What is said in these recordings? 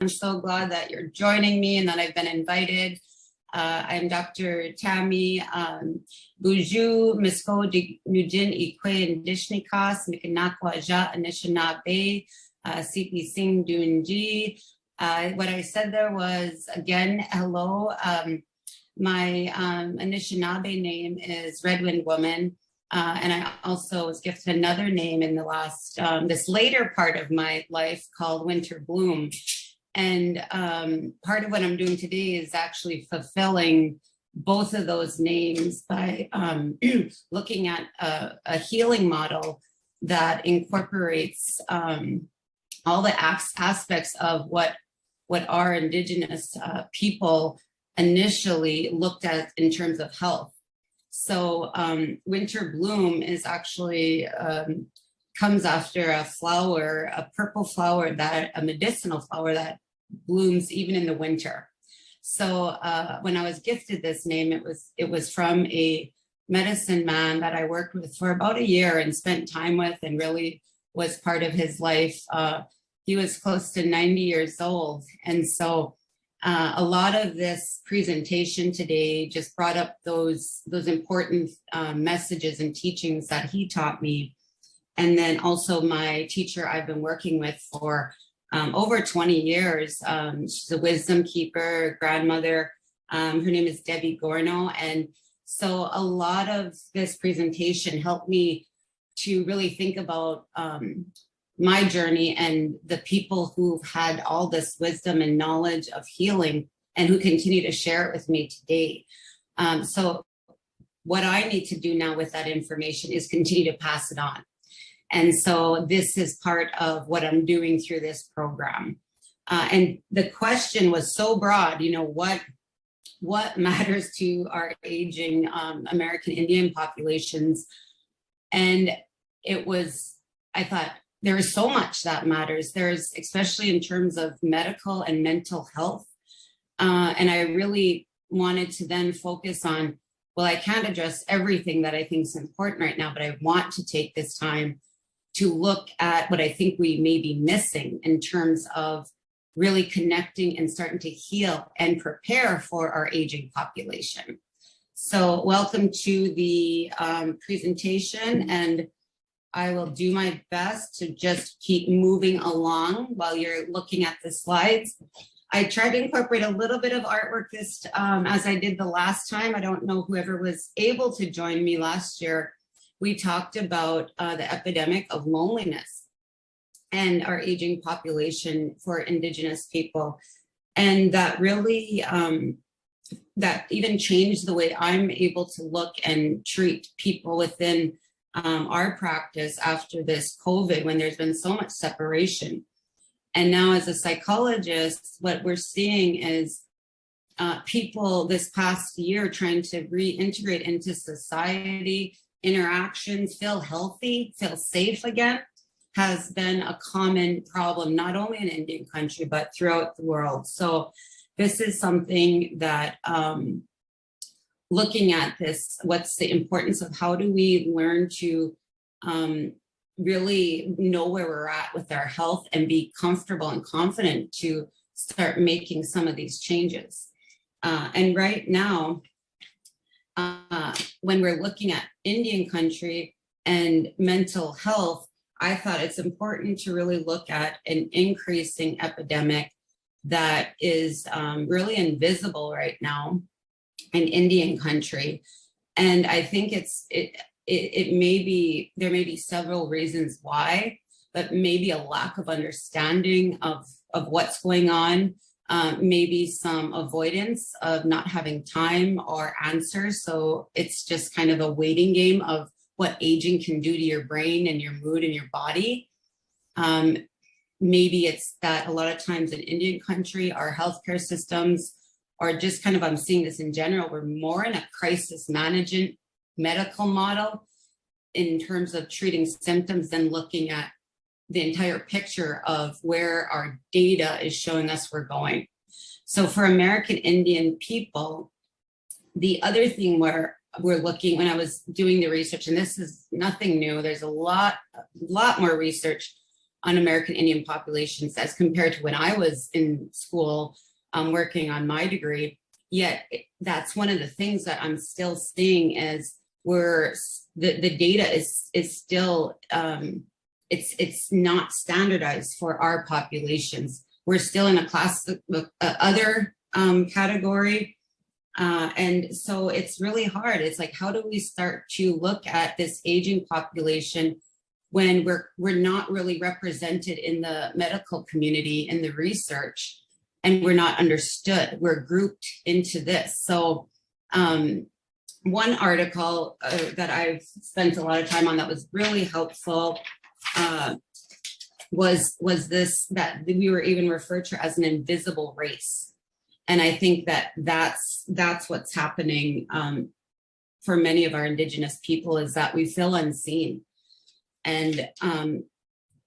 I'm so glad that you're joining me and that I've been invited. I'm Dr. Tami Buju Misko Nujin Ikwe Ndishnikas Mikanakwa Ja Anishinaabe Sipi Sing Dunji. What I said there was, again, hello. My Anishinaabe name is Redwind Woman. And I also was gifted another name in the last, this later part of my life called Winter Bloom. And part of what I'm doing today is actually fulfilling both of those names by looking at a healing model that incorporates all the aspects of what our Indigenous people initially looked at in terms of health. So Winter Bloom is actually comes after a flower, a purple flower, a medicinal flower that blooms even in the winter. So when I was gifted this name, it was from a medicine man that I worked with for about a year and spent time with and really was part of his life. He was close to 90 years old. And so a lot of this presentation today just brought up those important messages and teachings that he taught me. And then also my teacher I've been working with for over 20 years. She's a wisdom keeper, grandmother. Her name is Debbie Gorno. And so a lot of this presentation helped me to really think about my journey and the people who've had all this wisdom and knowledge of healing and who continue to share it with me today. So what I need to do now with that information is continue to pass it on. And so this is part of what I'm doing through this program. And the question was so broad, you know, what matters to our aging American Indian populations? And I thought, there is so much that matters. There's, especially in terms of medical and mental health. And I really wanted to then focus on, well, I can't address everything that I think is important right now, but I want to take this time to look at what I think we may be missing in terms of really connecting and starting to heal and prepare for our aging population. So welcome to the presentation, and I will do my best to just keep moving along while you're looking at the slides. I tried to incorporate a little bit of artwork this as I did the last time. I don't know whoever was able to join me last year. We talked about the epidemic of loneliness and our aging population for Indigenous people. And that really, that even changed the way I'm able to look and treat people within our practice after this COVID, when there's been so much separation. And now as a psychologist, what we're seeing is people this past year trying to reintegrate into society, interactions, feel healthy, feel safe again, has been a common problem, not only in Indian country, but throughout the world. So this is something that looking at this, what's the importance of how do we learn to really know where we're at with our health and be comfortable and confident to start making some of these changes. And right now, when we're looking at Indian country and mental health, I thought it's important to really look at an increasing epidemic that is really invisible right now in Indian country. And I think it may be, there may be several reasons why, but maybe a lack of understanding of what's going on, maybe some avoidance of not having time or answers. So it's just kind of a waiting game of what aging can do to your brain and your mood and your body. Maybe it's that a lot of times in Indian country, our healthcare systems, or just kind of, I'm seeing this in general, we're more in a crisis management medical model in terms of treating symptoms than looking at the entire picture of where our data is showing us we're going. So for American Indian people, the other thing where we're looking, when I was doing the research, and this is nothing new, there's a lot more research on American Indian populations as compared to when I was in school working on my degree. Yet that's one of the things that I'm still seeing is where the data is still, it's not standardized for our populations. We're still in a class other category. And so it's really hard. It's like, how do we start to look at this aging population when we're not really represented in the medical community, in the research, and we're not understood? We're grouped into this. So one article that I've spent a lot of time on that was really helpful was this, that we were even referred to as an invisible race. And I think that's what's happening for many of our Indigenous people, is that we feel unseen. And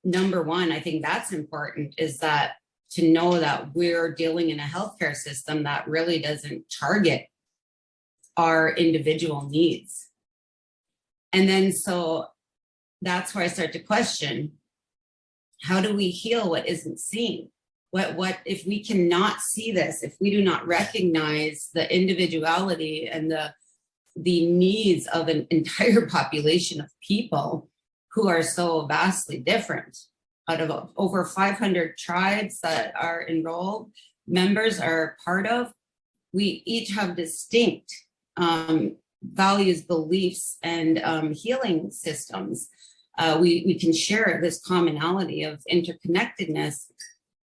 number one, I think that's important, is that to know that we're dealing in a healthcare system that really doesn't target our individual needs. And then so that's where I start to question, how do we heal what isn't seen? What if we cannot see this, if we do not recognize the individuality and the needs of an entire population of people who are so vastly different? Out of over 500 tribes that our enrolled members are part of, we each have distinct values, beliefs, and healing systems. We can share this commonality of interconnectedness,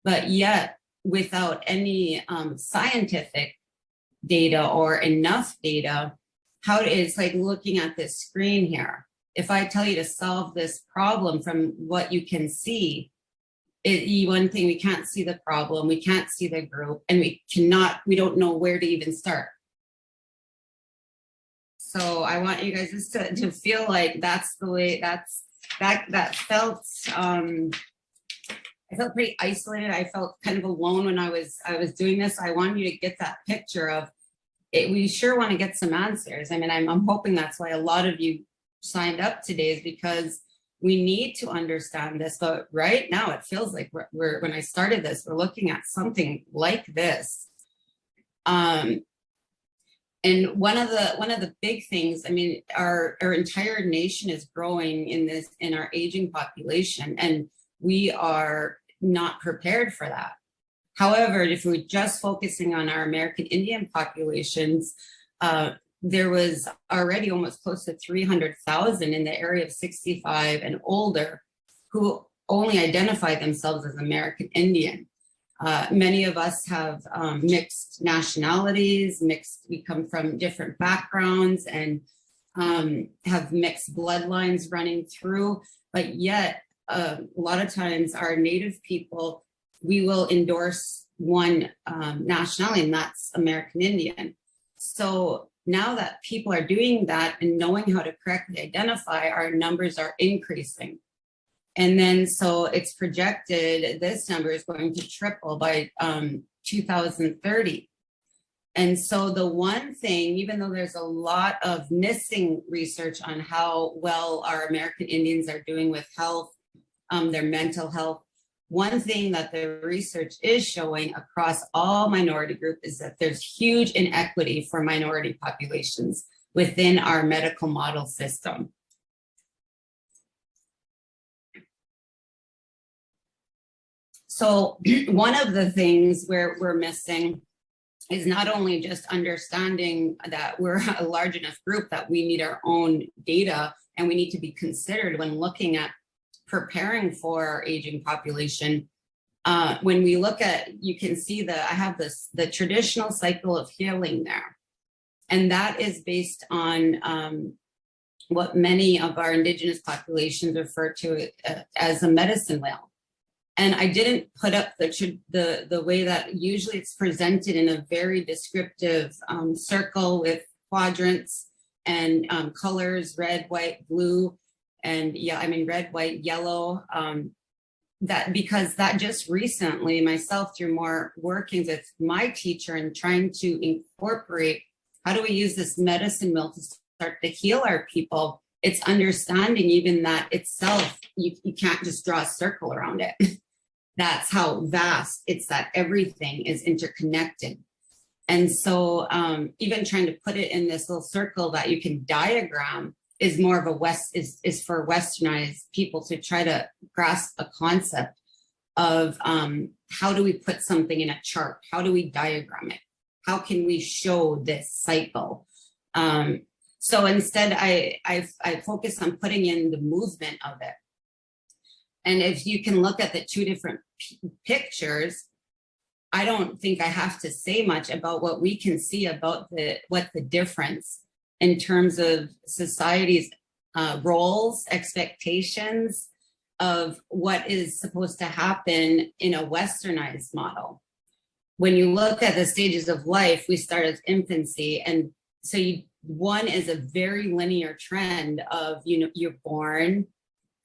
but yet without any scientific data or enough data, it's like looking at this screen here. If I tell you to solve this problem from what you can see, one thing, we can't see the problem, we can't see the group, and we don't know where to even start. So I want you guys just to feel like that's the way, that felt, I felt pretty isolated. I felt kind of alone when I was doing this. I want you to get that picture of it. We sure want to get some answers. I mean, I'm hoping that's why a lot of you signed up today, is because we need to understand this. But right now it feels like when I started this, we're looking at something like this. And one of the big things, I mean, our entire nation is growing in our aging population, and we are not prepared for that. However, if we're just focusing on our American Indian populations, there was already almost close to 300,000 in the area of 65 and older who only identify themselves as American Indian. Many of us have mixed nationalities, we come from different backgrounds and have mixed bloodlines running through, but yet a lot of times our Native people, we will endorse one nationality, and that's American Indian. So now that people are doing that and knowing how to correctly identify, our numbers are increasing. And then so it's projected this number is going to triple by 2030. And so the one thing, even though there's a lot of missing research on how well our American Indians are doing with health, their mental health, one thing that the research is showing across all minority groups is that there's huge inequity for minority populations within our medical model system. So one of the things where we're missing is not only just understanding that we're a large enough group that we need our own data and we need to be considered when looking at preparing for our aging population. When we look at, you can see I have the traditional cycle of healing there. And that is based on what many of our Indigenous populations refer to as a medicine wheel. And I didn't put up the way that usually it's presented in a very descriptive circle with quadrants and colors, red, white, blue, and yeah, I mean, red, white, yellow, because that just recently myself, through more workings with my teacher and trying to incorporate, how do we use this medicine wheel to start to heal our people? it's understanding even that itself, you can't just draw a circle around it. That's how vast it's, that everything is interconnected. And so even trying to put it in this little circle that you can diagram is more of a is for Westernized people to try to grasp a concept of how do we put something in a chart? How do we diagram it? How can we show this cycle? So instead, I focus on putting in the movement of it. And if you can look at the two different pictures, I don't think I have to say much about what we can see about what the difference in terms of society's roles, expectations of what is supposed to happen in a Westernized model. When you look at the stages of life, we start as infancy, and so one is a very linear trend of, you're born.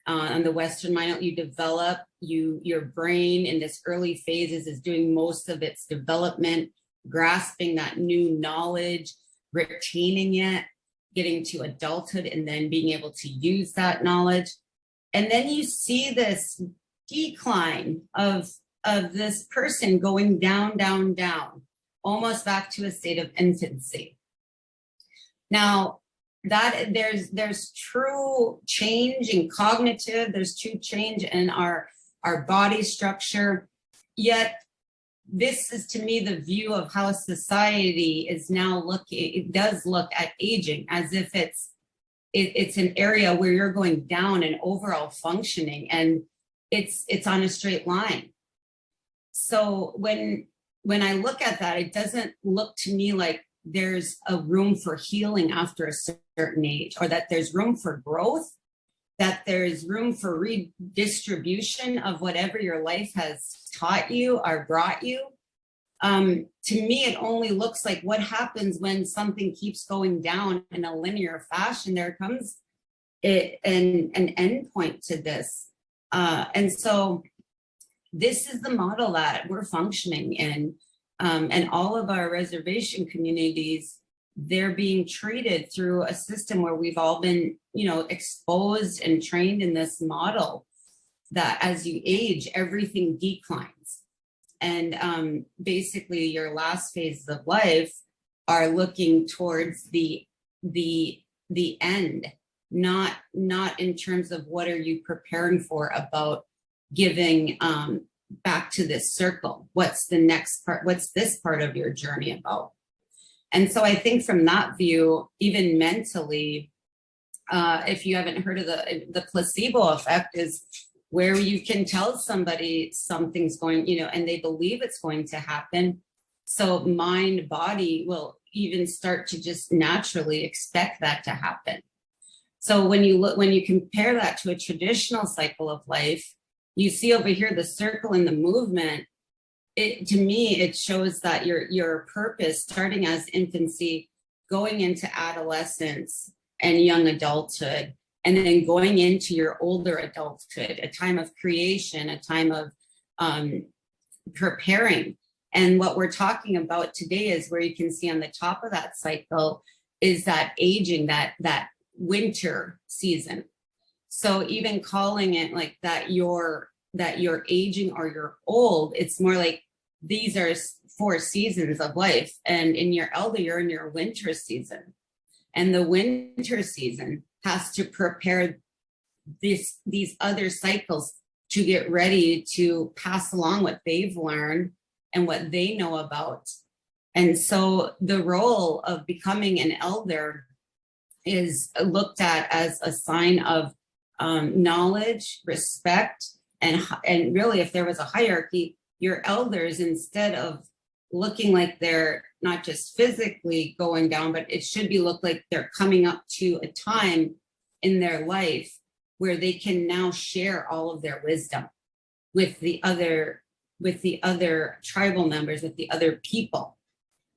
On the Western mind, you develop, your brain in this early phases is doing most of its development, grasping that new knowledge, retaining it, getting to adulthood, and then being able to use that knowledge. And then you see this decline of this person going down, down, down, almost back to a state of infancy. Now, that there's true change in cognitive, there's true change in our body structure, yet this is, to me, the view of how society is now looking. It does look at aging as if it's an area where you're going down in overall functioning, and it's on a straight line. So when I look at that, it doesn't look to me like there's a room for healing after a certain age, or that there's room for growth, that there's room for redistribution of whatever your life has taught you or brought you. To me, it only looks like what happens when something keeps going down in a linear fashion. There comes an end point to this. And so this is the model that we're functioning in. And all of our reservation communities, they're being treated through a system where we've all been, exposed and trained in this model that as you age, everything declines. And basically your last phases of life are looking towards the end, not in terms of what are you preparing for about giving back to this circle. What's the next part? What's this part of your journey about? And so I think from that view, even mentally, if you haven't heard of the placebo effect, is where you can tell somebody something's going, and they believe it's going to happen. So mind, body will even start to just naturally expect that to happen. So when you compare that to a traditional cycle of life, you see over here the circle and the movement. To me, it shows that your purpose, starting as infancy, going into adolescence and young adulthood, and then going into your older adulthood, a time of creation, a time of preparing. And what we're talking about today is where you can see on the top of that cycle is that aging, that winter season. So even calling it like that you're aging or you're old, it's more like these are 4 seasons of life. And in your elder, you're in your winter season. And the winter season has to prepare these other cycles to get ready to pass along what they've learned and what they know about. And so the role of becoming an elder is looked at as a sign of knowledge, respect, and really, if there was a hierarchy, your elders, instead of looking like they're not just physically going down, but it should look like they're coming up to a time in their life where they can now share all of their wisdom with the other tribal members, with the other people.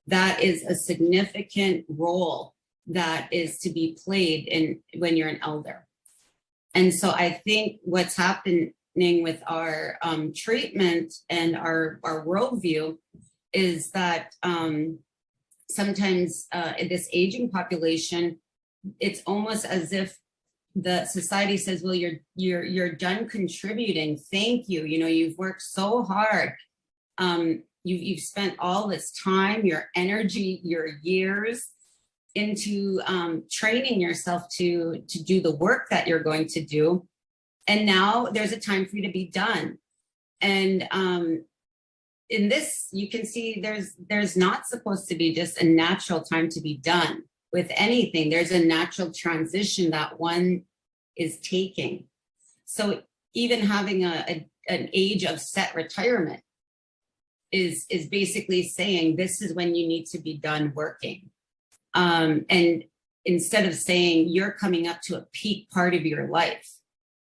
That is a significant role that is to be played when you're an elder. And so I think what's happening with our treatment and our worldview is that sometimes in this aging population, it's almost as if the society says, well, you're done contributing. Thank you. You know, you've worked so hard. You've spent all this time, your energy, your years into training yourself to do the work that you're going to do. And now there's a time for you to be done. And in this, you can see there's not supposed to be just a natural time to be done with anything. There's a natural transition that one is taking. So even having an age of set retirement is basically saying this is when you need to be done working. And instead of saying you're coming up to a peak part of your life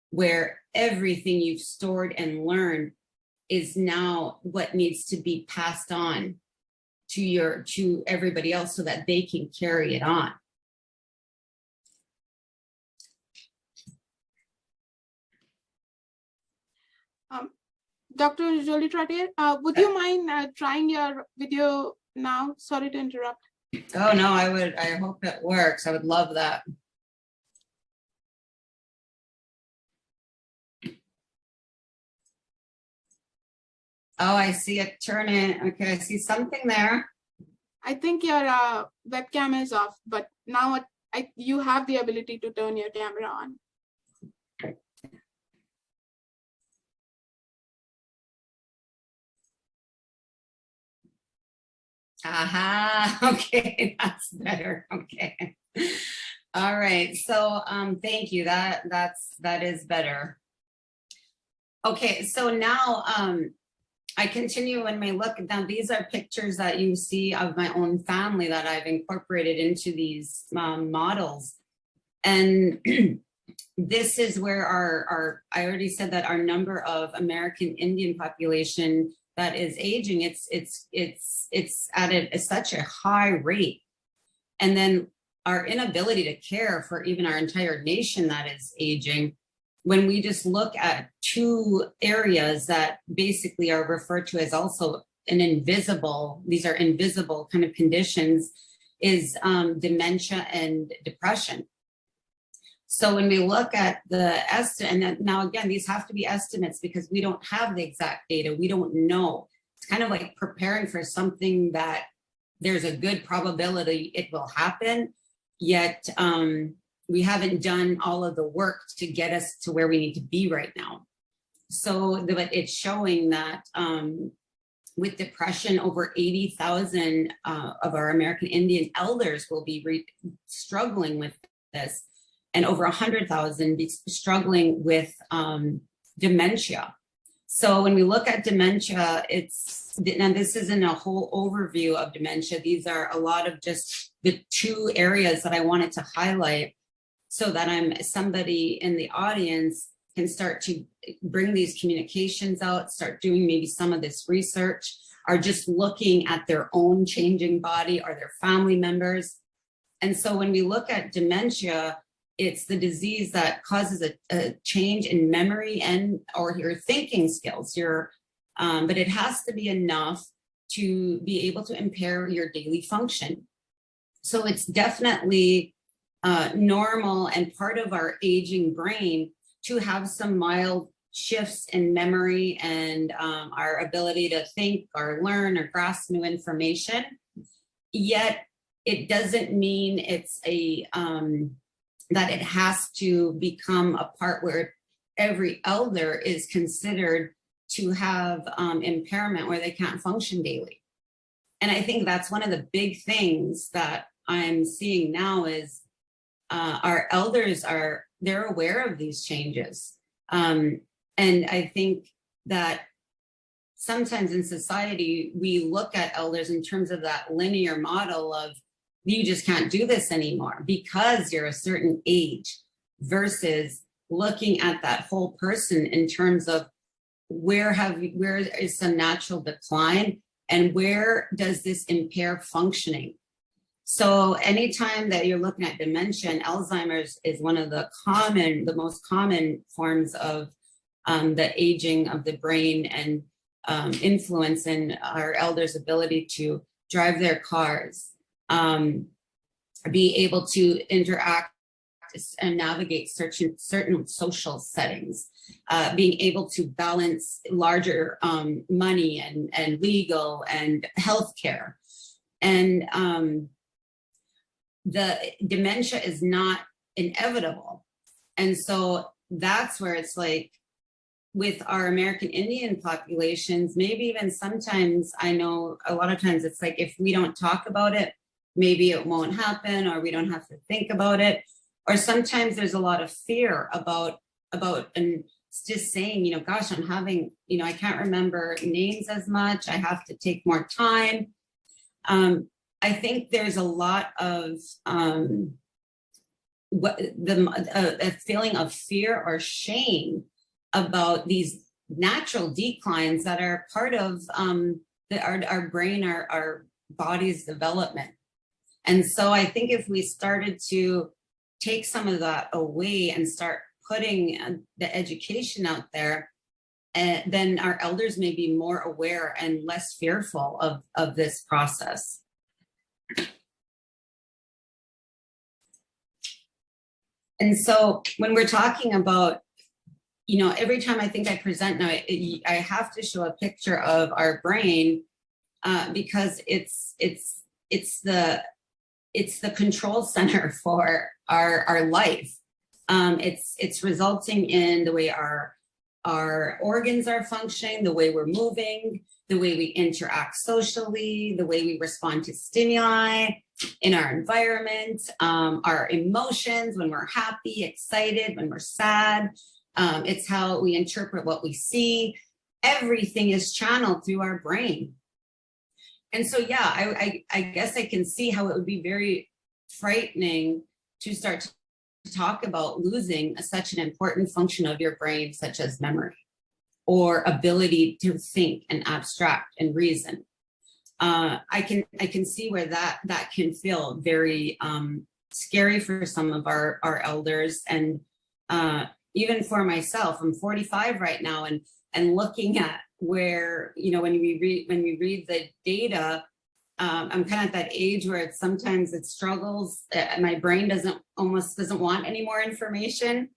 where everything you've stored and learned is now what needs to be passed on to everybody else so that they can carry it on. Dr. Jollie-Trottier, would you mind trying your video now? Sorry to interrupt. Oh no, I hope it works. I would love that. Oh, I see it turning. Okay, I see something there. I think your webcam is off, but now you have the ability to turn your camera on. Aha, okay, that's better. Okay. All right. So thank you. That is better. Okay, so now I continue when we look at them. These are pictures that you see of my own family that I've incorporated into these models. And this is where our I already said that our number of American Indian population that is aging, it's at such a high rate. And then our inability to care for even our entire nation that is aging, when we just look at two areas that basically are referred to as also these are invisible kind of conditions, is dementia and depression. So when we look at the estimate, and now again, these have to be estimates because we don't have the exact data. We don't know. It's kind of like preparing for something that there's a good probability it will happen, yet we haven't done all of the work to get us to where we need to be right now. So but it's showing that with depression, over 80,000 of our American Indian elders will be struggling with this, and over 100,000 be struggling with dementia. So when we look at dementia, and this isn't a whole overview of dementia. These are a lot of just the two areas that I wanted to highlight so that somebody in the audience can start to bring these communications out, start doing maybe some of this research, are just looking at their own changing body or their family members. And so when we look at dementia, it's the disease that causes a change in memory or your thinking skills. But it has to be enough to be able to impair your daily function. So it's definitely normal and part of our aging brain to have some mild shifts in memory and our ability to think or learn or grasp new information. Yet it doesn't mean it's that it has to become a part where every elder is considered to have impairment where they can't function daily. And I think that's one of the big things that I'm seeing now is our elders they're aware of these changes. And I think that sometimes in society, we look at elders in terms of that linear model of, you just can't do this anymore because you're a certain age, versus looking at that whole person in terms of where is some natural decline and where does this impair functioning. So anytime that you're looking at dementia, and Alzheimer's is one of the most common forms of the aging of the brain and influence in our elders' ability to drive their cars, be able to interact and navigate certain social settings, being able to balance larger money and legal and healthcare. And the dementia is not inevitable. And so that's where it's like, with our American Indian populations, maybe even sometimes, I know a lot of times it's like, if we don't talk about it, maybe it won't happen, or we don't have to think about it. Or sometimes there's a lot of fear about and just saying, you know, gosh, I'm having, you know, I can't remember names as much. I have to take more time. I think there's a lot of a feeling of fear or shame about these natural declines that are part of our brain, our body's development. And so I think if we started to take some of that away and start putting the education out there, then our elders may be more aware and less fearful of this process. And so when we're talking about, you know, every time I think I present now, I have to show a picture of our brain because it's the control center for our life. It's resulting in the way our organs are functioning, the way we're moving, the way we interact socially, the way we respond to stimuli in our environment, our emotions, when we're happy, excited, when we're sad. It's how we interpret what we see. Everything is channeled through our brain. And so, yeah, I guess I can see how it would be very frightening to start to talk about losing such an important function of your brain, such as memory or ability to think and abstract and reason. I can see where that can feel very scary for some of our elders, and even for myself. I'm 45 right now, and looking at where, you know, when we read the data, I'm kind of at that age where sometimes it struggles. My brain doesn't want any more information.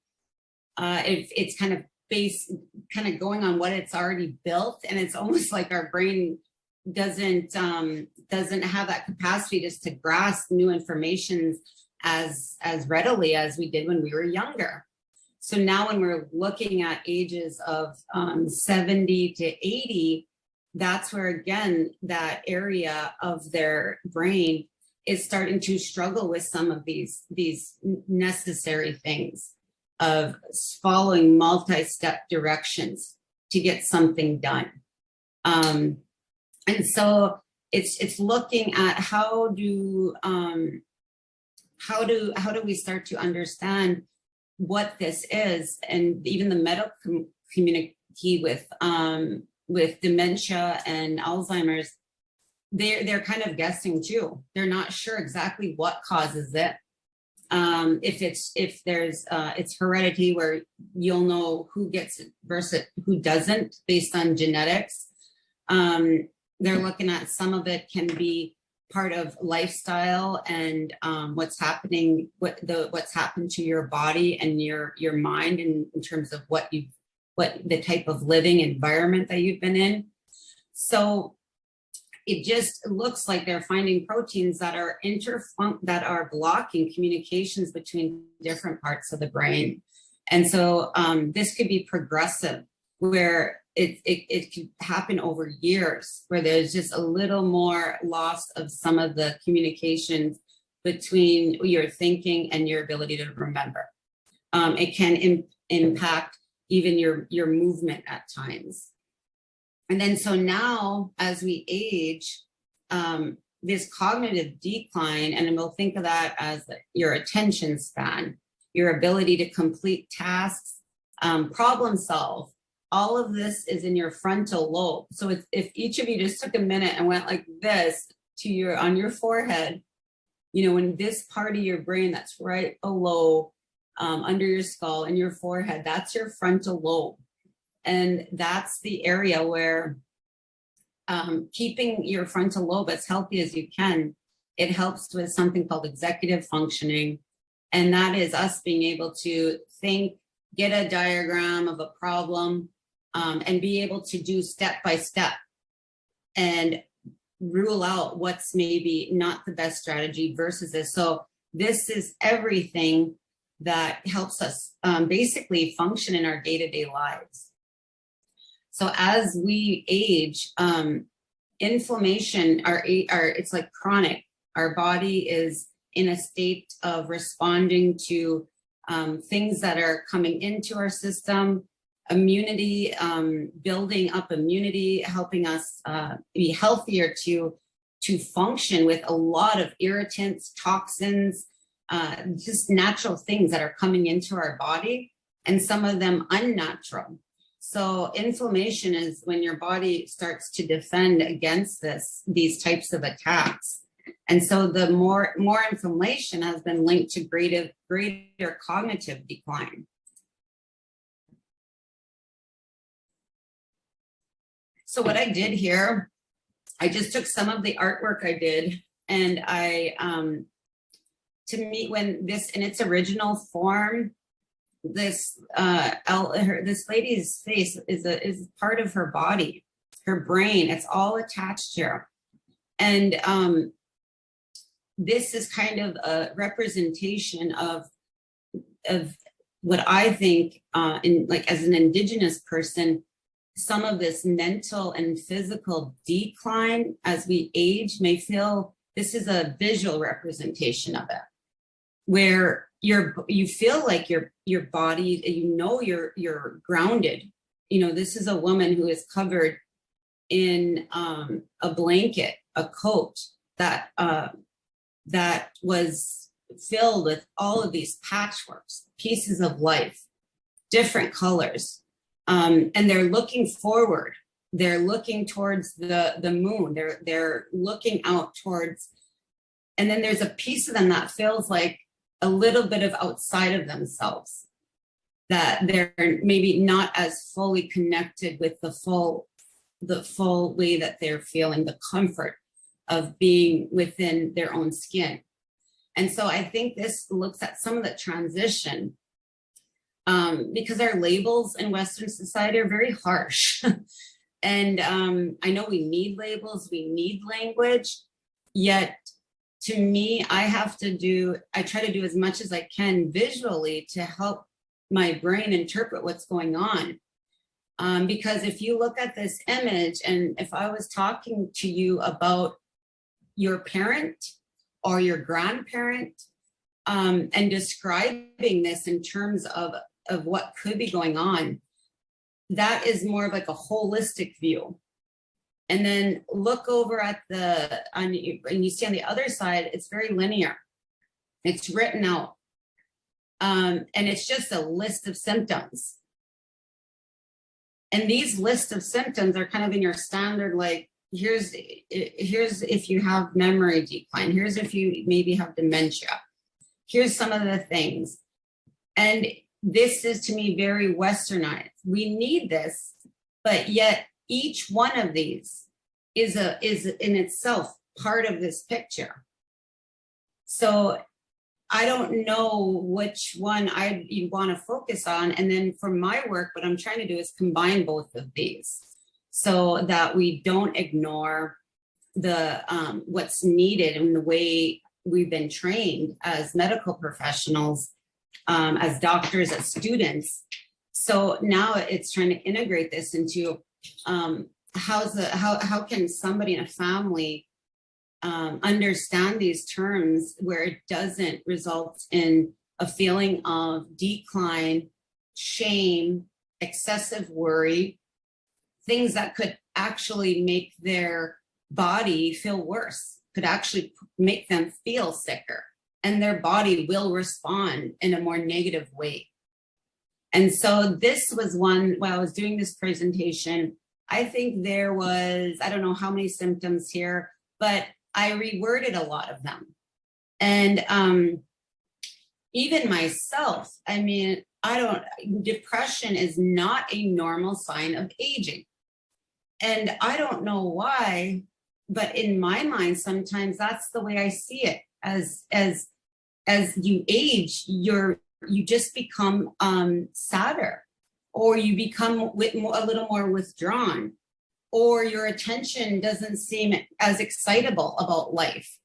It's kind of going on what it's already built, and it's almost like our brain doesn't have that capacity just to grasp new information as readily as we did when we were younger. So now when we're looking at ages of 70 to 80, that's where, again, that area of their brain is starting to struggle with some of these necessary things of following multi-step directions to get something done. And so it's looking at how do we start to understand what this is, and even the medical community with dementia and Alzheimer's, they're kind of guessing too. They're not sure exactly what causes it. If it's heredity, where you'll know who gets it versus who doesn't based on genetics. They're looking at some of it can be part of lifestyle and what's happened to your body and your mind in terms of what the type of living environment that you've been in. So it just looks like they're finding proteins that are blocking communications between different parts of the brain. And so this could be progressive, where it could happen over years, where there's just a little more loss of some of the communications between your thinking and your ability to remember. It can impact even your movement at times. And then so now, as we age, this cognitive decline, and we'll think of that as your attention span, your ability to complete tasks, problem solve, all of this is in your frontal lobe. So if each of you just took a minute and went like this on your forehead, you know, when this part of your brain that's right below, under your skull and your forehead, that's your frontal lobe. And that's the area where keeping your frontal lobe as healthy as you can, it helps with something called executive functioning. And that is us being able to think, get a diagram of a problem, and be able to do step by step and rule out what's maybe not the best strategy versus this. So this is everything that helps us basically function in our day-to-day lives. So as we age, inflammation, it's like chronic. Our body is in a state of responding to things that are coming into our system, immunity, building up immunity, helping us be healthier to function with a lot of irritants, toxins, just natural things that are coming into our body, and some of them unnatural. So inflammation is when your body starts to defend against these types of attacks. And so the more inflammation has been linked to greater cognitive decline. So what I did here, I just took some of the artwork I did, and to me, when this in its original form, this lady's face is part of her body, her brain. It's all attached here, and this is kind of a representation of what I think, as an Indigenous person, some of this mental and physical decline as we age may feel. This is a visual representation of it, where you feel like your body, you're grounded. This is a woman who is covered in a blanket, a coat that was filled with all of these patchworks, pieces of life, different colors, and they're looking forward. They're looking towards the moon. They're looking out towards, and then there's a piece of them that feels like a little bit of outside of themselves, that they're maybe not as fully connected with the full way that they're feeling, the comfort of being within their own skin. And so I think this looks at some of the transition, because our labels in Western society are very harsh. And I know we need labels, we need language, yet to me, I try to do as much as I can visually to help my brain interpret what's going on. Because if you look at this image, and if I was talking to you about your parent or your grandparent, and describing this in terms of what could be going on, that is more of like a holistic view. And then look over at and you see on the other side, it's very linear. It's written out. And it's just a list of symptoms. And these lists of symptoms are kind of in your standard, like, here's if you have memory decline, here's if you maybe have dementia, here's some of the things. And this is, to me, very Westernized. We need this, but yet each one of these is in itself part of this picture. So I don't know which one you want to focus on. And then for my work, what I'm trying to do is combine both of these so that we don't ignore the what's needed and the way we've been trained as medical professionals, as doctors, as students. So now it's trying to integrate this into how can somebody in a family understand these terms where it doesn't result in a feeling of decline, shame, excessive worry, things that could actually make their body feel worse, could actually make them feel sicker, and their body will respond in a more negative way. And so this was one, while I was doing this presentation, I think there was, I don't know how many symptoms here, but I reworded a lot of them. And even myself, I mean, depression is not a normal sign of aging. And I don't know why, but in my mind, sometimes that's the way I see it, as as you age, you just become sadder, or you become a little more withdrawn, or your attention doesn't seem as excitable about life.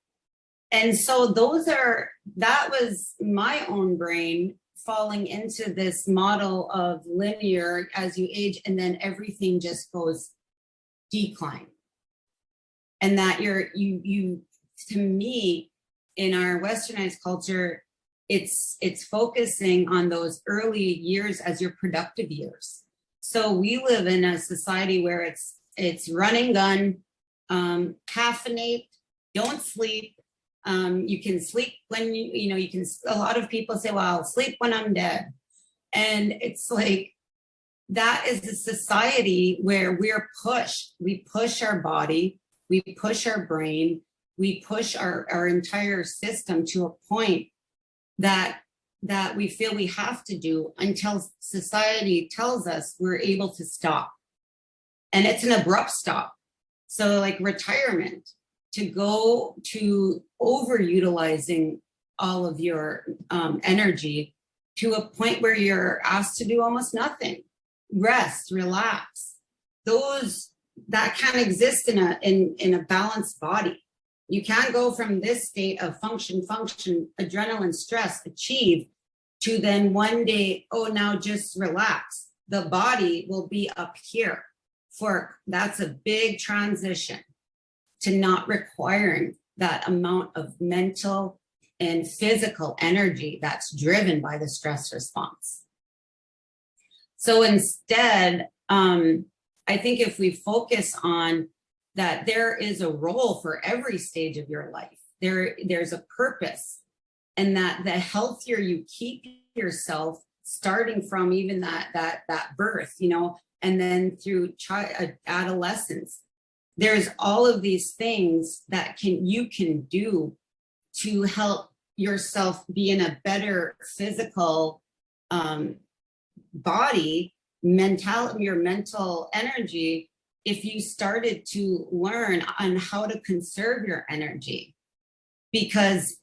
And so that was my own brain falling into this model of linear as you age, and then everything just goes decline. And that you to me, in our westernized culture, it's focusing on those early years as your productive years. So we live in a society where it's run and gun, caffeinate, don't sleep. You can sleep when you can, a lot of people say, well, I'll sleep when I'm dead. And it's like, that is a society where we push our body, we push our brain, we push our entire system to a point that we feel we have to do until society tells us we're able to stop. And it's an abrupt stop. So like retirement, to go to overutilizing all of your energy to a point where you're asked to do almost nothing. Rest, relax. That can't exist in a balanced body. You can't go from this state of function, adrenaline, stress, achieve, to then one day, oh, now just relax. The body will be up here. That's a big transition to not requiring that amount of mental and physical energy that's driven by the stress response. So instead, I think if we focus on that, there is a role for every stage of your life. There's a purpose, and that the healthier you keep yourself, starting from even that birth, and then through adolescence, there's all of these things that you can do to help yourself be in a better physical body, your mental energy, if you started to learn on how to conserve your energy. Because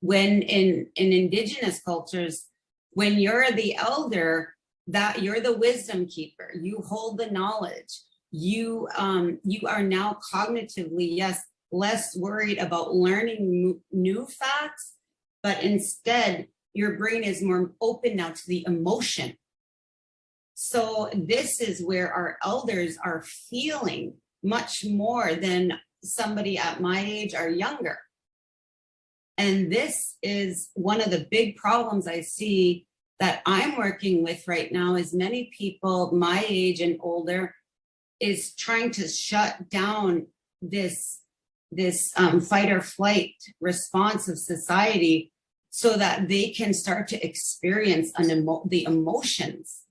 when in indigenous cultures, when you're the elder, that you're the wisdom keeper, you hold the knowledge, you are now cognitively, yes, less worried about learning new facts, but instead your brain is more open now to the emotion. So this is where our elders are feeling much more than somebody at my age or younger. And this is one of the big problems I see that I'm working with right now, is many people my age and older is trying to shut down this fight or flight response of society so that they can start to experience the emotions.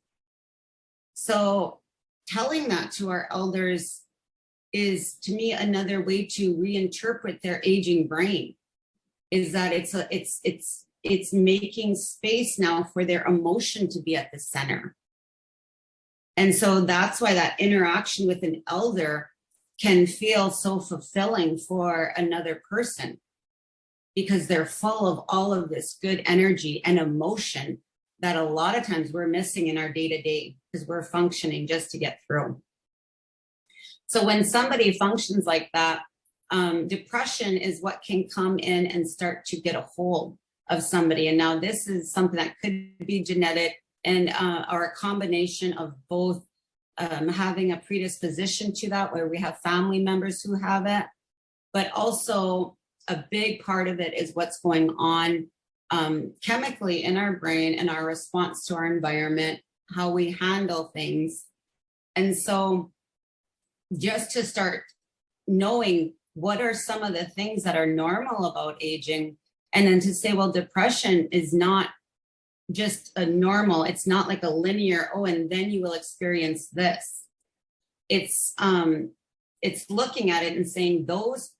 So telling that to our elders is, to me, another way to reinterpret their aging brain, is that it's making space now for their emotion to be at the center. And so that's why that interaction with an elder can feel so fulfilling for another person, because they're full of all of this good energy and emotion that a lot of times we're missing in our day-to-day, because we're functioning just to get through. So when somebody functions like that, depression is what can come in and start to get a hold of somebody. And now this is something that could be genetic, and or a combination of both, having a predisposition to that, where we have family members who have it, but also a big part of it is what's going on chemically in our brain and our response to our environment, how we handle things. And so just to start knowing what are some of the things that are normal about aging, and then to say, well, depression is not just a normal, it's not like a linear, oh, and then you will experience this. It's looking at it and saying those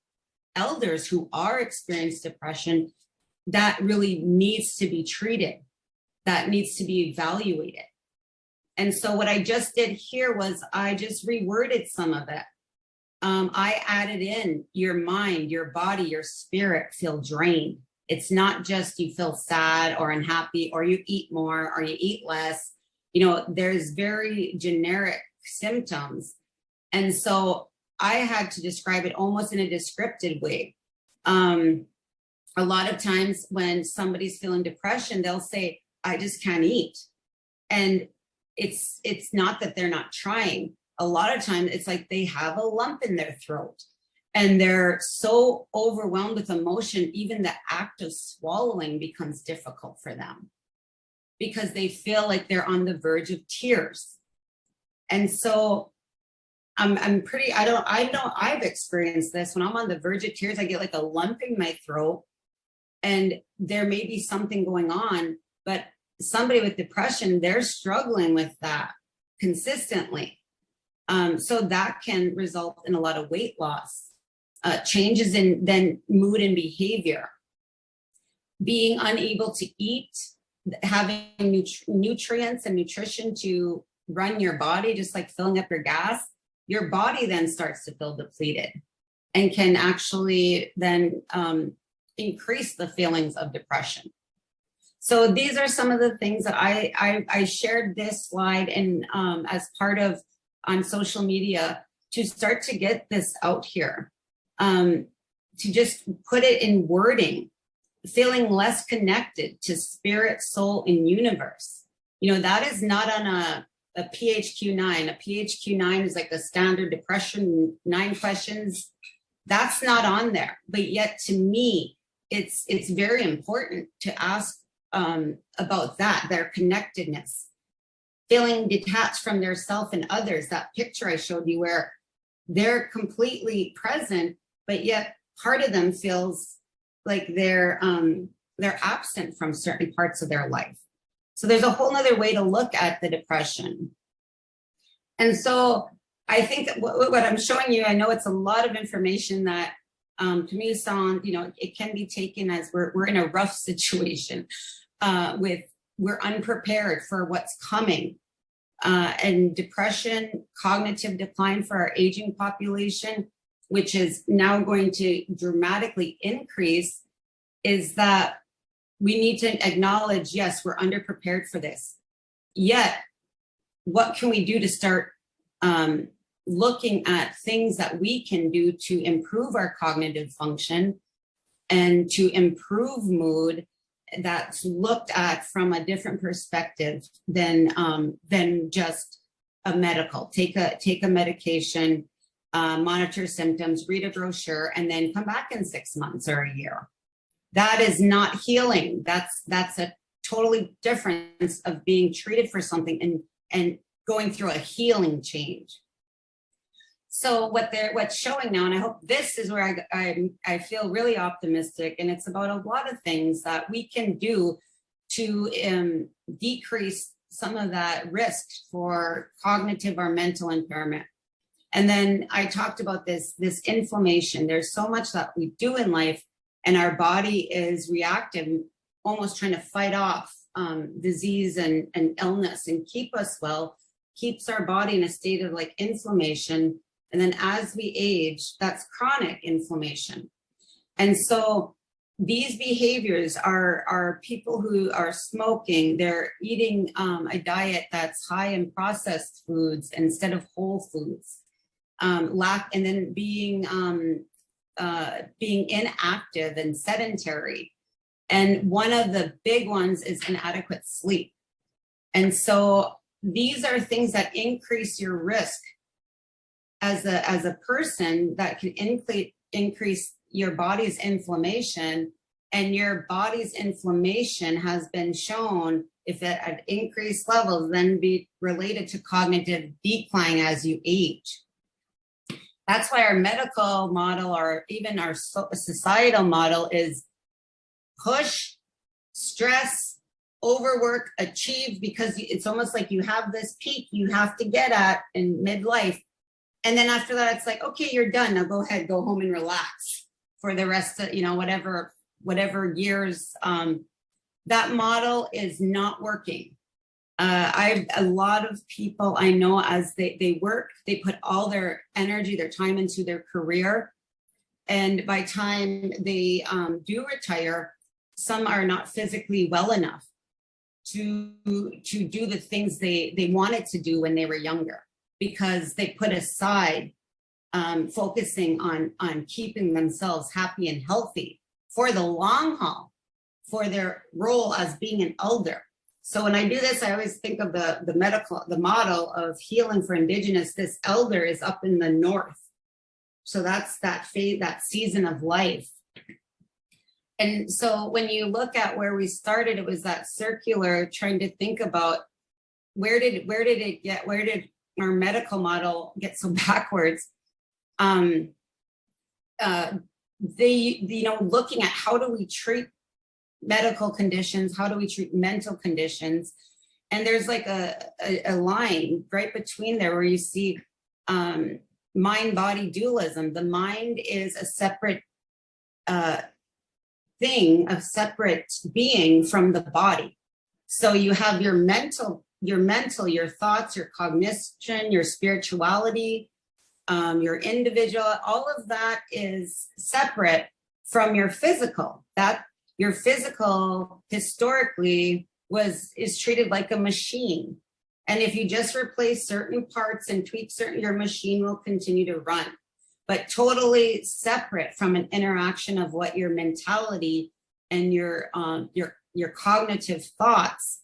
elders who are experiencing depression, that really needs to be treated, that needs to be evaluated. And so what I just did here was I just reworded some of it. I added in your mind, your body, your spirit feel drained. It's not just you feel sad or unhappy, or you eat more or you eat less. You know, there's very generic symptoms. And so I had to describe it almost in a descriptive way. A lot of times when somebody's feeling depression, they'll say, I just can't eat. And it's not that they're not trying. A lot of times it's like they have a lump in their throat and they're so overwhelmed with emotion, even the act of swallowing becomes difficult for them because they feel like they're on the verge of tears. And so I've experienced this. When I'm on the verge of tears, I get like a lump in my throat, and there may be something going on, but somebody with depression, they're struggling with that consistently. So that can result in a lot of weight loss, changes in then mood and behavior, being unable to eat, having nutrients and nutrition to run your body, just like filling up your gas. Your body then starts to feel depleted and can actually then increase the feelings of depression. So these are some of the things that I shared this slide and as part of on social media to start to get this out here, to just put it in wording, feeling less connected to spirit, soul, and universe. You know, that is not on a PHQ-9. A PHQ-9 is like the standard depression 9 questions. That's not on there. But yet to me, it's very important to ask about that, their connectedness, feeling detached from their self and others. That picture I showed you where they're completely present, but yet part of them feels like they're absent from certain parts of their life. So there's a whole nother way to look at the depression. And so I think what I'm showing you, I know it's a lot of information that to me sound, you know, it can be taken as we're in a rough situation we're unprepared for what's coming. And depression, cognitive decline for our aging population, which is now going to dramatically increase, is that we need to acknowledge, yes, we're underprepared for this. Yet, what can we do to start looking at things that we can do to improve our cognitive function and to improve mood that's looked at from a different perspective than just a medical. Take a medication, monitor symptoms, read a brochure, and then come back in 6 months or a year. That is not healing. That's a totally difference of being treated for something and going through a healing change. So what's showing now, and I hope this is where I feel really optimistic, and it's about a lot of things that we can do to decrease some of that risk for cognitive or mental impairment. And then I talked about this inflammation. There's so much that we do in life, and our body is reactive, almost trying to fight off disease and illness and keep us well, keeps our body in a state of like inflammation. And then as we age, that's chronic inflammation. And so these behaviors are people who are smoking, they're eating a diet that's high in processed foods instead of whole foods, and then being inactive and sedentary. And one of the big ones is inadequate sleep. And so these are things that increase your risk as a person, that can increase your body's inflammation. And your body's inflammation has been shown, if it at increased levels, then be related to cognitive decline as you age. That's why our medical model, or even our societal model, is push, stress, overwork, achieve, because it's almost like you have this peak you have to get at in midlife. And then after that, it's like, okay, you're done. Now go ahead, go home and relax for the rest of, whatever years. That model is not working. A lot of people I know, as they work, they put all their energy, their time into their career. And by time they do retire, some are not physically well enough to do the things they wanted to do when they were younger, because they put aside focusing on keeping themselves happy and healthy for the long haul, for their role as being an elder. So when I do this, I always think of the model of healing for Indigenous. This elder is up in the north. So that's that season of life. And so when you look at where we started, it was that circular, trying to think about where did our medical model get so backwards? Looking at how do we treat medical conditions, how do we treat mental conditions? And there's like a line right between there where you see mind-body dualism. The mind is a separate thing, a separate being from the body. So you have your mental, your thoughts, your cognition, your spirituality, your individual, all of that is separate from your physical. That your physical historically is treated like a machine. And if you just replace certain parts and tweak your machine will continue to run, but totally separate from an interaction of what your mentality and your cognitive thoughts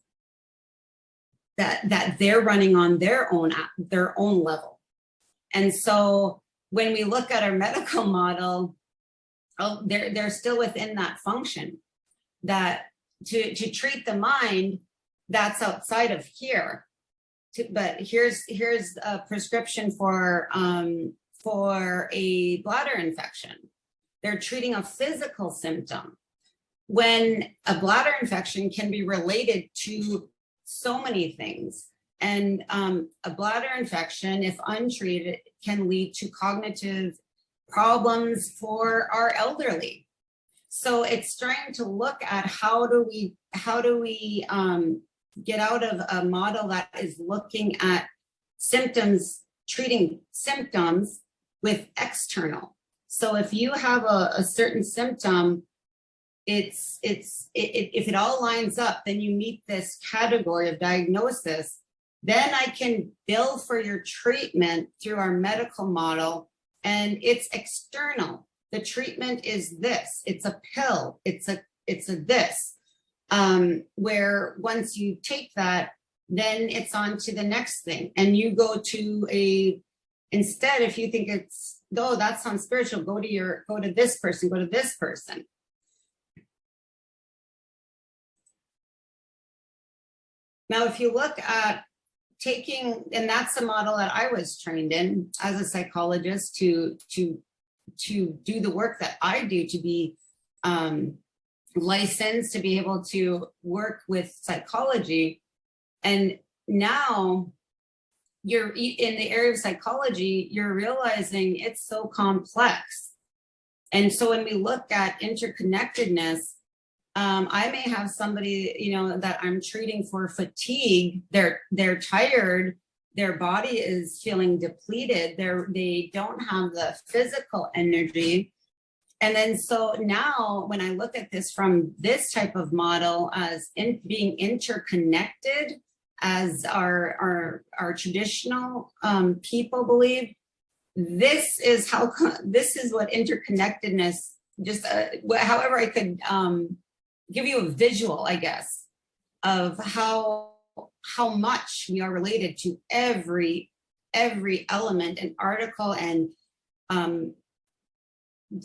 that they're running on their own level. And so when we look at our medical model, they're still within that function, that to treat the mind, that's outside of here. But here's a prescription for a bladder infection. They're treating a physical symptom, when a bladder infection can be related to so many things. And a bladder infection, if untreated, can lead to cognitive problems for our elderly. So it's trying to look at how do we get out of a model that is looking at symptoms, treating symptoms with external. So if you have a certain symptom, if it all lines up, then you meet this category of diagnosis. Then I can bill for your treatment through our medical model, and it's external. The treatment is this. It's a pill. It's a this. Where once you take that, then it's on to the next thing, and you go to instead, if you think that sounds spiritual, go to this person, go to this person. Now, if you look at and that's the model that I was trained in as a psychologist to do the work that I do, to be licensed, to be able to work with psychology. And now you're in the area of psychology, you're realizing it's so complex. And so when we look at interconnectedness, I may have somebody, that I'm treating for fatigue. They're tired. Their body is feeling depleted. They don't have the physical energy. And then so now when I look at this from this type of model as being interconnected, as our traditional people believe, this is what interconnectedness, just however I could give you a visual, I guess, of how much we are related to every element and article and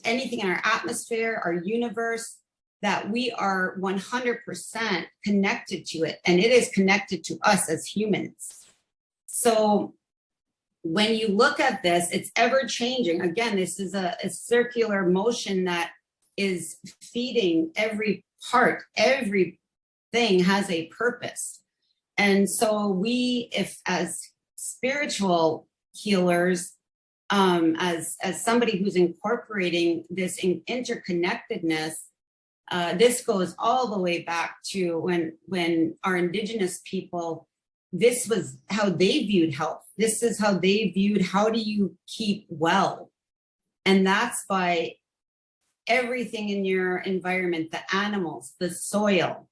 anything in our atmosphere, our universe, that we are 100% connected to it, and it is connected to us as humans. So when you look at this, it's ever changing. Again, this is a circular motion that is feeding every part. Everything has a purpose. And so if as spiritual healers, as somebody who's incorporating this interconnectedness, this goes all the way back to when our Indigenous people, this was how they viewed health. This is how they viewed, how do you keep well? And that's by everything in your environment, the animals, the soil,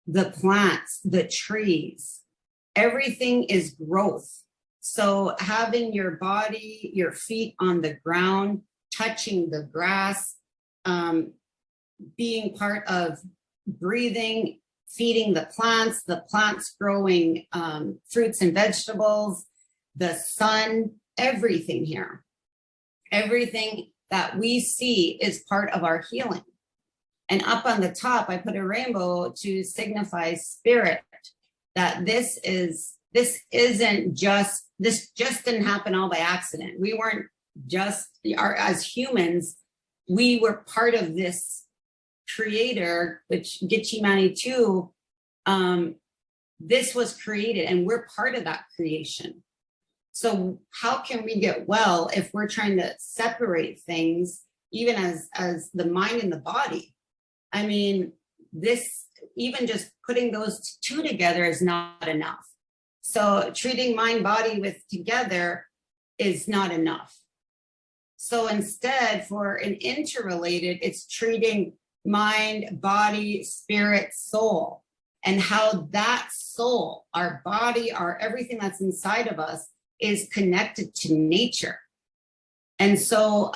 the plants, the trees, everything is growth. So having your body, your feet on the ground, touching the grass, being part of breathing, feeding the plants growing fruits and vegetables, the sun, everything here. Everything that we see is part of our healing. And up on the top, I put a rainbow to signify spirit, that this just didn't happen all by accident. We weren't just, as humans, we were part of this creator, which Gitchi Manitou, this was created and we're part of that creation. So how can we get well if we're trying to separate things, even as the mind and the body? I mean, this, even just putting those two together is not enough. So treating mind, body with together is not enough. So instead, for an interrelated, it's treating mind, body, spirit, soul, and how that soul, our body, our everything that's inside of us is connected to nature. And so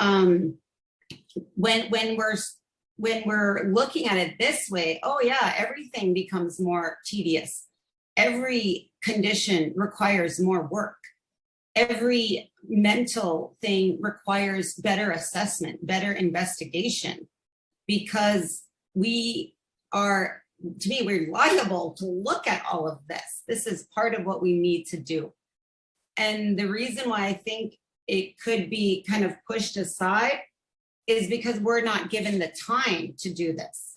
when we're looking at it this way, oh yeah, everything becomes more tedious. Every condition requires more work. Every mental thing requires better assessment, better investigation, because we are, to me, we're liable to look at all of this. This is part of what we need to do. And the reason why I think it could be kind of pushed aside is because we're not given the time to do this.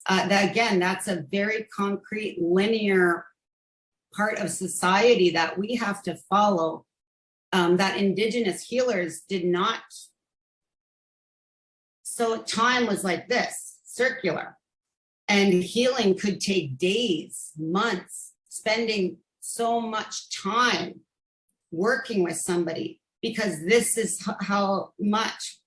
Again, that's a very concrete, linear part of society that we have to follow, that Indigenous healers did not. So time was like this, circular. And healing could take days, months, spending so much time working with somebody, because this is how much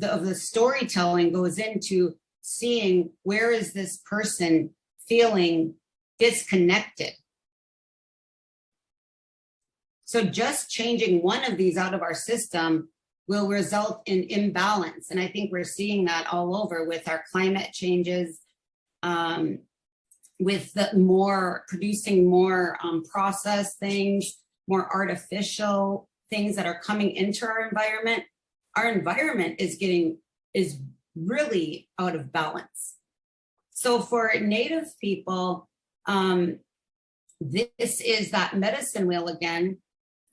of the storytelling goes into seeing where is this person feeling disconnected. So just changing one of these out of our system will result in imbalance. And I think we're seeing that all over with our climate changes, with the producing more processed things, more artificial things that are coming into our environment. Our environment is really out of balance. So for Native people, this is that medicine wheel again.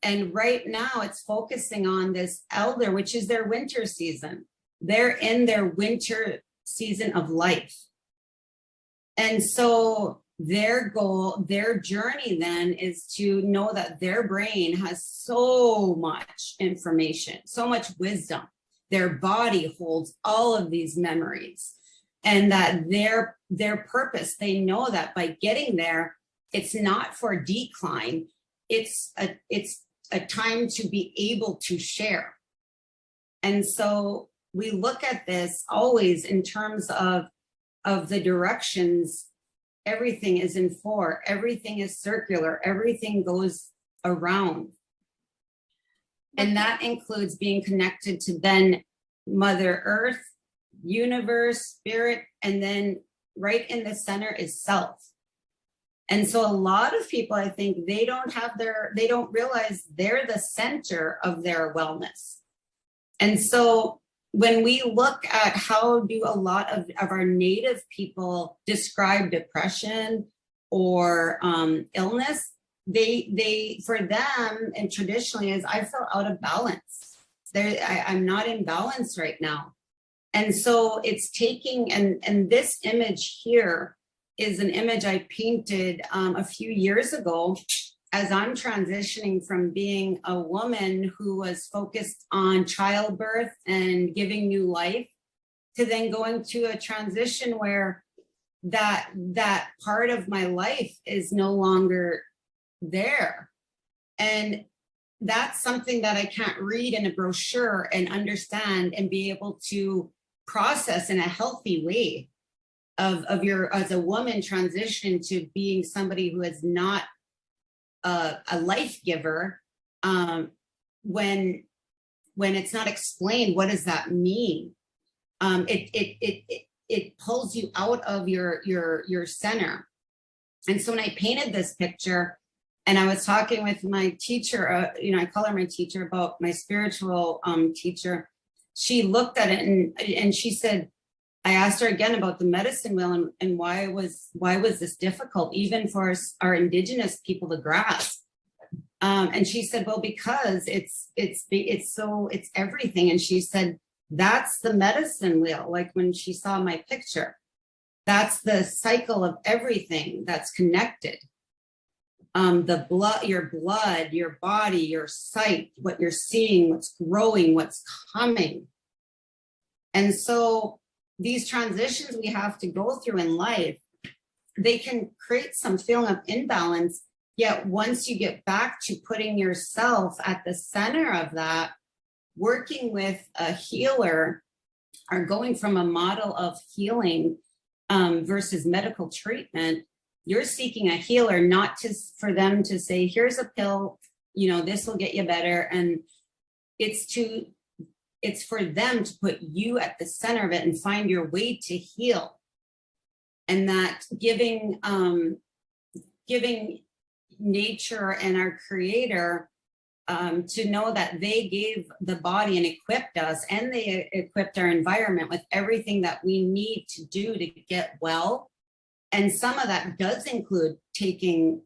And right now it's focusing on this elder, which is their winter season. They're in their winter season of life. And so their goal, their journey then is to know that their brain has so much information, so much wisdom. Their body holds all of these memories, and that their purpose, they know that by getting there, it's not for decline. It's a time to be able to share. And so we look at this always in terms of the directions. Everything is in four, everything is circular, everything goes around. And that includes being connected to then Mother Earth, universe, spirit, and then right in the center is self. And so a lot of people, I think, they don't realize they're the center of their wellness. And so when we look at how do a lot of our Native people describe depression or illness, they for them, and traditionally, is I feel out of balance. I'm not in balance right now. And so it's taking, and this image here is an image I painted a few years ago as I'm transitioning from being a woman who was focused on childbirth and giving new life to then going to a transition where that part of my life is no longer there. And that's something that I can't read in a brochure and understand and be able to process in a healthy way of your, as a woman, transition to being somebody who is not a life giver, when it's not explained, what does that mean? It pulls you out of your center. And so when I painted this picture, and I was talking with my teacher, I call her my teacher, about my spiritual teacher, she looked at it and she said, I asked her again about the medicine wheel and why was this difficult, even for our indigenous people to grasp. And she said, well, because it's everything. And she said, that's the medicine wheel. Like when she saw my picture, that's the cycle of everything that's connected. The blood, your body, your sight, what you're seeing, what's growing, what's coming. And so these transitions we have to go through in life, they can create some feeling of imbalance. Yet once you get back to putting yourself at the center of that, working with a healer, or going from a model of healing versus medical treatment, you're seeking a healer, not just for them to say, here's a pill, this will get you better. And it's for them to put you at the center of it and find your way to heal. And that giving nature and our creator to know that they gave the body and equipped us, and they equipped our environment with everything that we need to do to get well. And some of that does include taking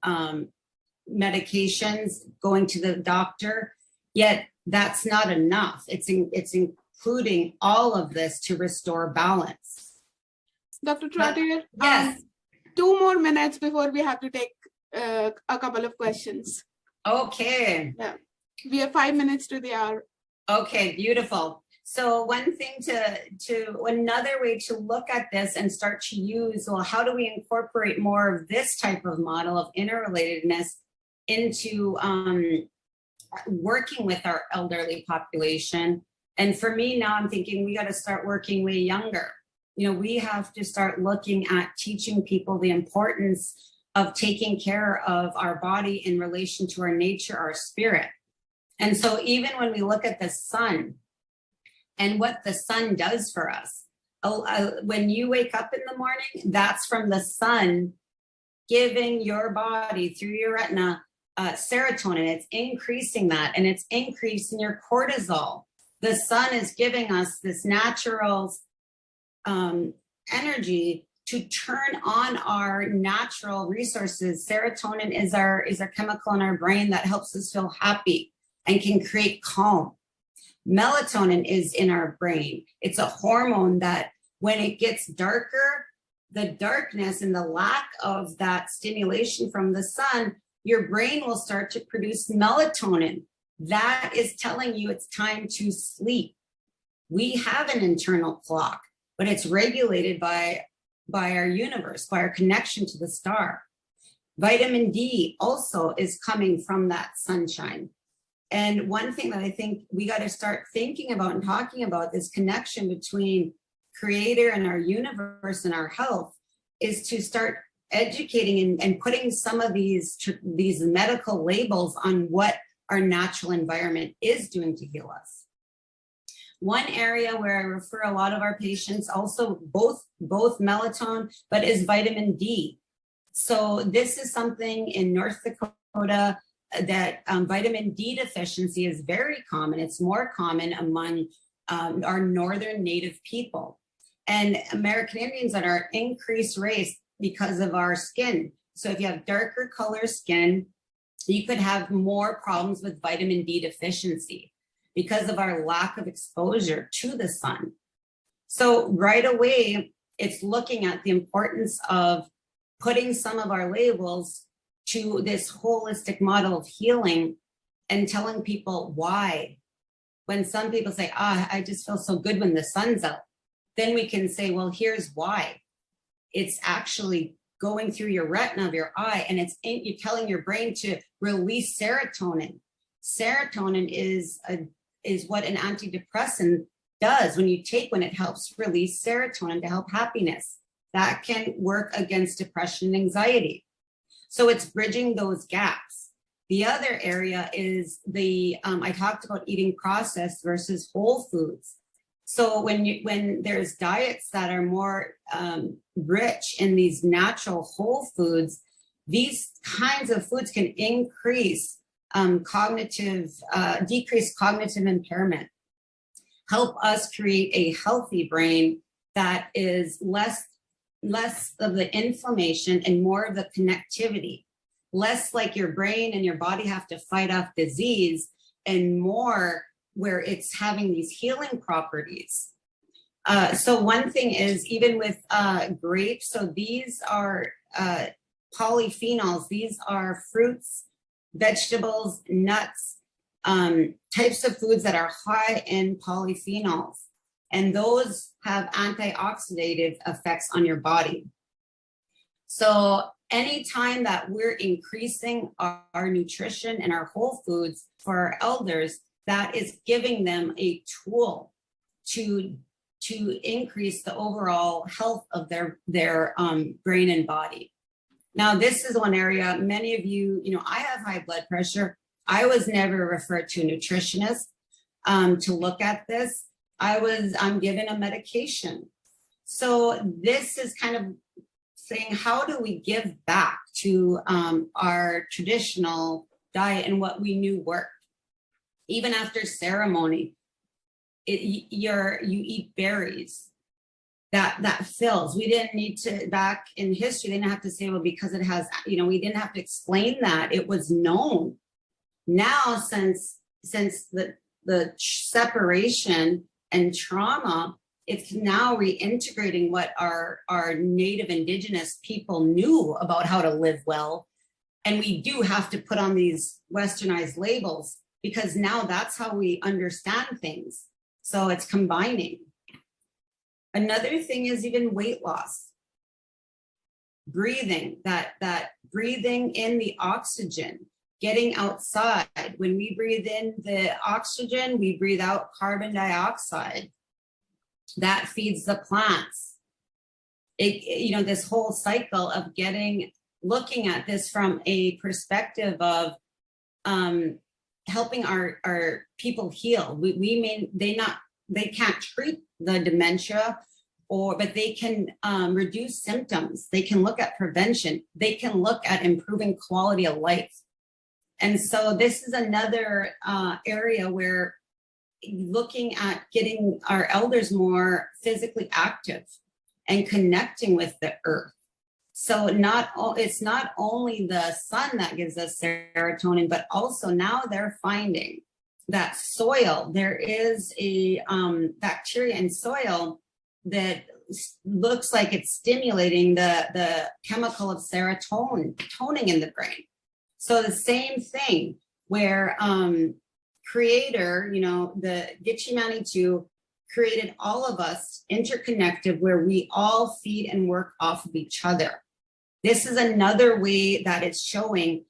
medications, going to the doctor, yet that's not enough. It's including all of this to restore balance. Dr. Trottier, yes. 2 more minutes before we have to take a couple of questions. Okay. Yeah. We have 5 minutes to the hour. Okay, beautiful. So one thing another way to look at this and start to use, well, how do we incorporate more of this type of model of interrelatedness into working with our elderly population? And for me now, I'm thinking we got to start working way younger. We have to start looking at teaching people the importance of taking care of our body in relation to our nature, our spirit. And so even when we look at the sun and what the sun does for us, when you wake up in the morning, that's from the sun giving your body through your retina serotonin. It's increasing that, and it's increasing your cortisol. The sun is giving us this natural energy to turn on our natural resources. Serotonin is our chemical in our brain that helps us feel happy and can create calm. Melatonin is in our brain. It's a hormone that when it gets darker, the darkness and the lack of that stimulation from the sun, your brain will start to produce melatonin. That is telling you it's time to sleep. We have an internal clock, but it's regulated by our universe, by our connection to the star. Vitamin D also is coming from that sunshine. And one thing that I think we got to start thinking about and talking about, this connection between creator and our universe and our health, is to start educating and putting some of these medical labels on what our natural environment is doing to heal us. One area where I refer a lot of our patients, also both melatonin, but is vitamin D. So this is something in North Dakota that vitamin D deficiency is very common. It's more common among our northern native people and American Indians that are increased race because of our skin. So if you have darker color skin, you could have more problems with vitamin D deficiency because of our lack of exposure to the sun. So right away, it's looking at the importance of putting some of our labels to this holistic model of healing and telling people why. When some people say, I just feel so good when the sun's out, then we can say, well, here's why. It's actually going through your retina of your eye, and you're telling your brain to release serotonin. Serotonin is what an antidepressant does when it helps release serotonin to help happiness. That can work against depression and anxiety. So it's bridging those gaps. The other area is I talked about eating processed versus whole foods. So when there's diets that are more rich in these natural whole foods, these kinds of foods can increase decrease cognitive impairment, help us create a healthy brain that is less of the inflammation and more of the connectivity, less like your brain and your body have to fight off disease, and more where it's having these healing properties. So one thing is even with grapes, so these are polyphenols. These are fruits, vegetables, nuts, types of foods that are high in polyphenols. And those have antioxidative effects on your body. So anytime that we're increasing our nutrition and our whole foods for our elders, that is giving them a tool to increase the overall health of their brain and body. Now, this is one area, many of you, I have high blood pressure. I was never referred to a nutritionist to look at this. I'm given a medication. So this is kind of saying, how do we give back to our traditional diet and what we knew worked? Even after ceremony, you eat berries. That fills. We didn't need to, back in history, they didn't have to say, well, because it has, we didn't have to explain that. It was known. Now, since the separation and trauma, it's now reintegrating what our native indigenous people knew about how to live well. And we do have to put on these westernized labels because now that's how we understand things. So it's combining. Another thing is even weight loss. Breathing, that breathing in the oxygen, getting outside. When we breathe in the oxygen, we breathe out carbon dioxide. That feeds the plants. This whole cycle of looking at this from a perspective of helping our people heal. They can't treat the dementia, but they can reduce symptoms. They can look at prevention. They can look at improving quality of life. And so this is another area where looking at getting our elders more physically active and connecting with the earth. So it's not only the sun that gives us serotonin, but also now they're finding that soil, there is a bacteria in soil that looks like it's stimulating the chemical of serotonin in the brain. So the same thing where creator, the Gitche Manitou created all of us interconnected where we all feed and work off of each other. This is another way that it's showing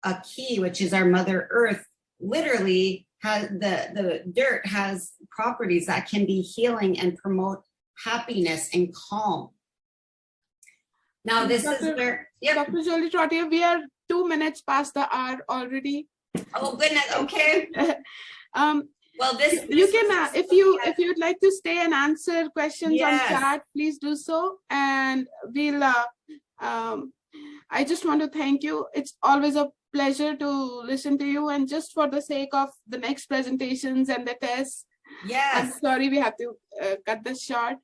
a key, which is our Mother Earth. Literally, the dirt has properties that can be healing and promote happiness and calm. Now, this is where, Dr. Jollie-Trottier, we are 2 minutes past the hour already. Oh goodness, okay. Well, this you can if you'd like to stay and answer questions on chat, please do so, and we'll. I just want to thank you. It's always a pleasure to listen to you, and just for the sake of the next presentations and the tests, I'm sorry we have to cut this short.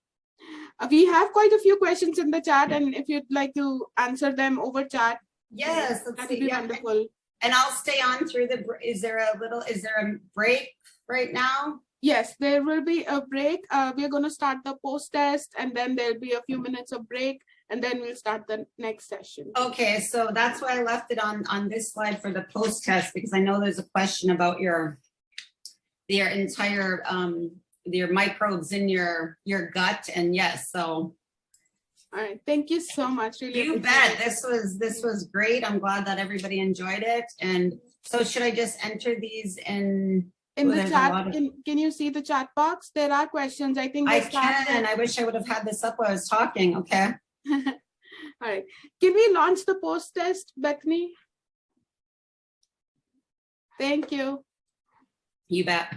We have quite a few questions in the chat, and if you'd like to answer them over chat, that would be wonderful. And I'll stay on through is there a break right now? Yes, there will be a break. We're going to start the post test, and then there'll be a few minutes of break, and then we'll start the next session. Okay, so that's why I left it on this slide for the post test, because I know there's a question about your entire your microbes in your gut, and yes, so. All right, thank you so much. Really, you bet. This was great. I'm glad that everybody enjoyed it. And so, should I just enter these in? in the there's a chat, lot of- can you see the chat box? There are questions. I think I they start can. with- I wish I would have had this up while I was talking. Okay. All right. Can we launch the post test, Bethany? Thank you. You bet.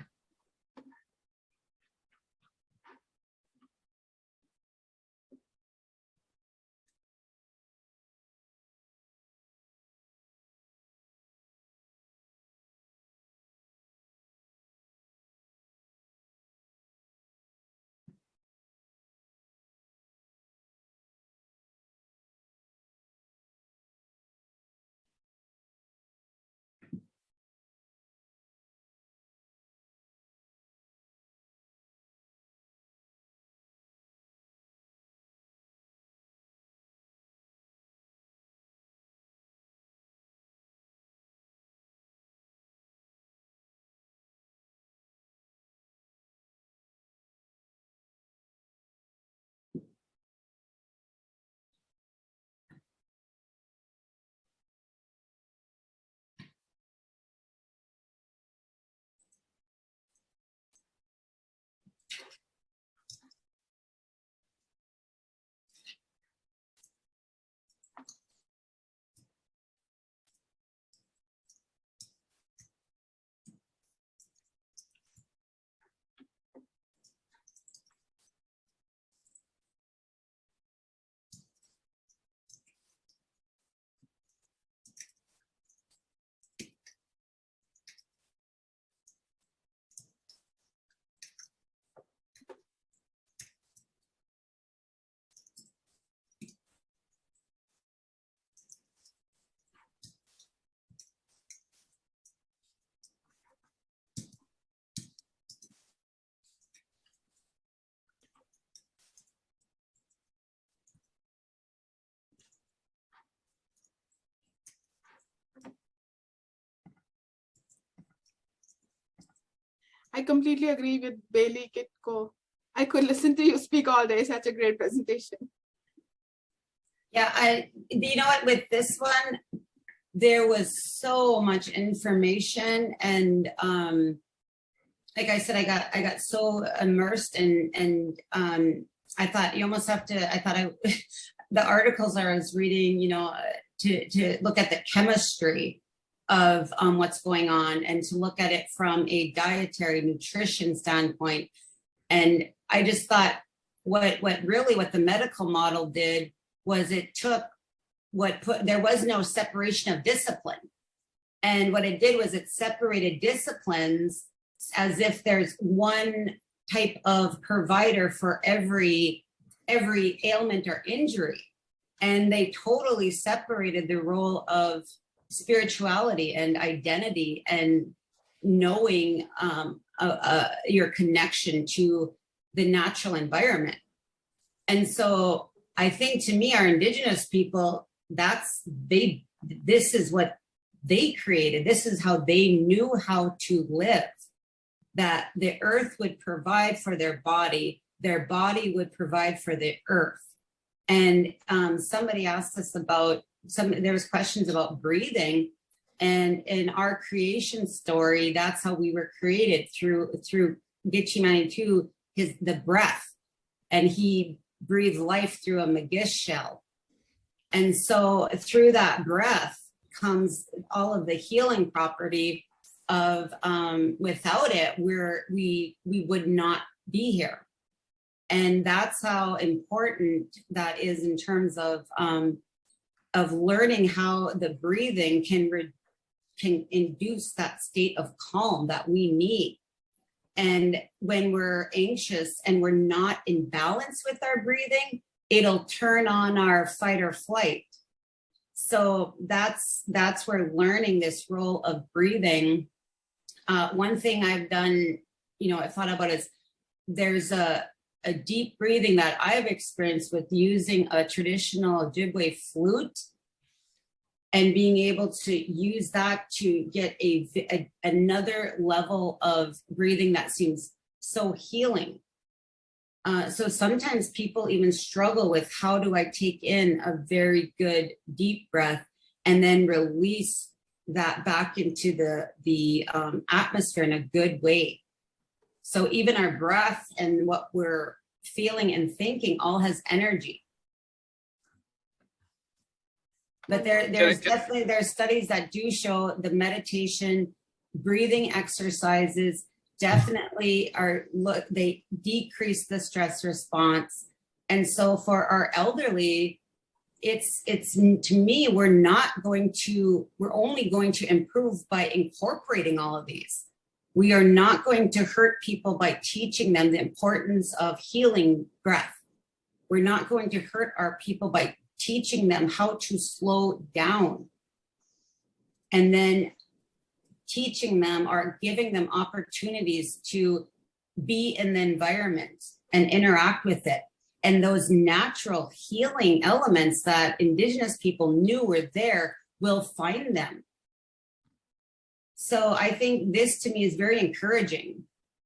I completely agree with Bailey Kitko. I could listen to you speak all day. Such a great presentation. Yeah, you know what, with this one, there was so much information, and like I said, I got so immersed, and I thought you almost have to, the articles I was reading, you know, to look at the chemistry of what's going on, and to look at it from a dietary nutrition standpoint. And I just thought what the medical model did was it took there was no separation of discipline. And what it did was it separated disciplines as if there's one type of provider for every ailment or injury. And they totally separated the role of spirituality and identity and knowing your connection to the natural environment. And so I think, to me, our Indigenous people, this is what they created. This is how they knew how to live, that the earth would provide for their body would provide for the earth. And somebody asked us about there was questions about breathing, and in our creation story, that's how we were created, through Gitche Manitou, the breath, and he breathed life through a magish shell. And so through that breath comes all of the healing property of without it, we would not be here. And that's how important that is in terms of learning how the breathing can induce that state of calm that we need. And when we're anxious and we're not in balance with our breathing, it'll turn on our fight or flight. So that's where learning this role of breathing. One thing I've done, I thought about is there's a deep breathing that I've experienced with using a traditional Ojibwe flute, and being able to use that to get another level of breathing that seems so healing. So sometimes people even struggle with, how do I take in a very good deep breath and then release that back into the atmosphere in a good way. So even our breath and what we're feeling and thinking all has energy. But there's studies that do show the meditation, breathing exercises definitely they decrease the stress response. And so for our elderly, it's to me, we're only going to improve by incorporating all of these. We are not going to hurt people by teaching them the importance of healing breath. We're not going to hurt our people by teaching them how to slow down. And then teaching them or giving them opportunities to be in the environment and interact with it. And those natural healing elements that Indigenous people knew were there will find them. So I think this to me is very encouraging.